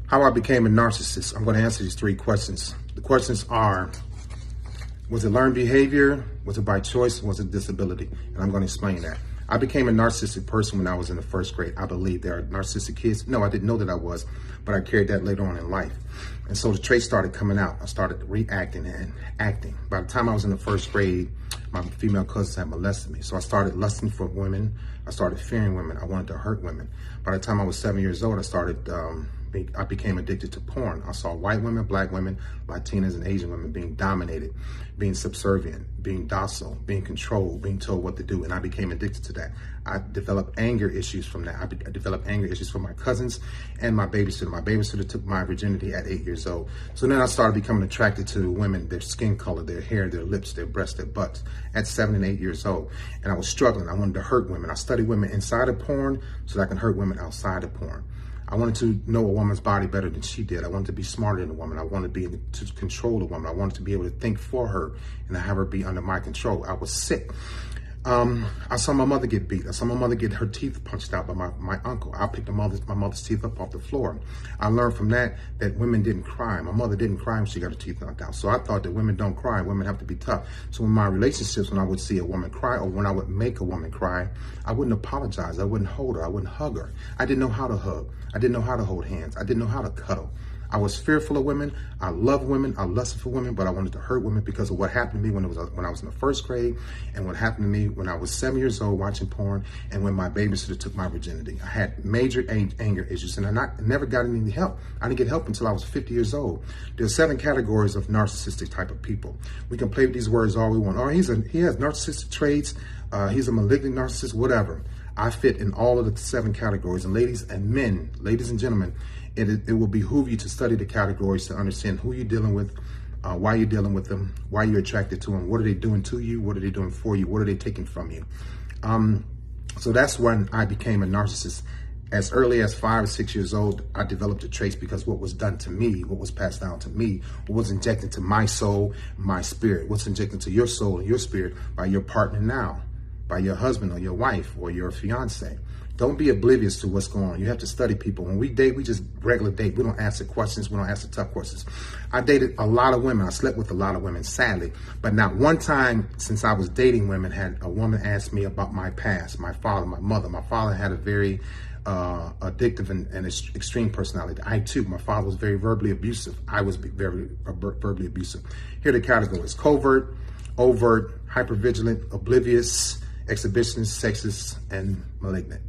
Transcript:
How I became a narcissist. I'm going to answer these three questions. The questions are, was it learned behavior? Was it by choice? Was it disability? And I'm going to explain that. I became a narcissistic person when I was in the first grade. I believe there are narcissistic kids. No, I didn't know that I was, but I carried that later on in life. And so the traits started coming out. I started reacting and acting. By the time I was in the first grade, my female cousins had molested me. So I started lusting for women. I started fearing women. I wanted to hurt women. By the time I was 7 years old, I became addicted to porn. I saw white women, black women, Latinas, and Asian women being dominated, being subservient, being docile, being controlled, being told what to do, and I became addicted to that. I developed anger issues from that. I developed anger issues from my cousins and my babysitter. My babysitter took my virginity at 8 years old. So then I started becoming attracted to women, their skin color, their hair, their lips, their breasts, their butts, at 7 and 8 years old. And I was struggling. I wanted to hurt women. I studied women inside of porn so that I can hurt women outside of porn. I wanted to know a woman's body better than she did. I wanted to be smarter than a woman. I wanted to be able to control a woman. I wanted to be able to think for her and have her be under my control. I was sick. I saw my mother get beat. I saw my mother get her teeth punched out by my uncle. I picked my mother's teeth up off the floor. I learned from that women didn't cry. My mother didn't cry when she got her teeth knocked out. So I thought that women don't cry. Women have to be tough. So in my relationships, when I would see a woman cry or when I would make a woman cry, I wouldn't apologize. I wouldn't hold her. I wouldn't hug her. I didn't know how to hug. I didn't know how to hold hands. I didn't know how to cuddle. I was fearful of women. I love women. I lusted for women, but I wanted to hurt women because of what happened to me when I was in the first grade, and what happened to me when I was 7 years old watching porn, and when my babysitter took my virginity. I had major anger issues, and I never got any help. I didn't get help until I was 50 years old. There are 7 categories of narcissistic type of people. We can play with these words all we want. Oh, he has narcissistic traits. He's a malignant narcissist. Whatever. I fit in all of the 7 categories. And ladies and gentlemen, it will behoove you to study the categories to understand who you're dealing with, why you're dealing with them, why you're attracted to them, what are they doing to you, what are they doing for you, what are they taking from you. So that's when I became a narcissist. As early as 5 or 6 years old, I developed the traits because what was done to me, what was passed down to me, what was injected to my soul, my spirit, what's injected to your soul and your spirit by your partner now, by your husband or your wife or your fiance. Don't be oblivious to what's going on. You have to study people. When we date, we just regular date. We don't ask the questions. We don't ask the tough questions. I dated a lot of women. I slept with a lot of women, sadly. But not one time since I was dating women had a woman asked me about my past, my father, my mother. My father had a very addictive and extreme personality. I too, my father was very verbally abusive. I was very verbally abusive. Here are the categories: covert, overt, hypervigilant, oblivious, exhibitionist, sexist, and malignant.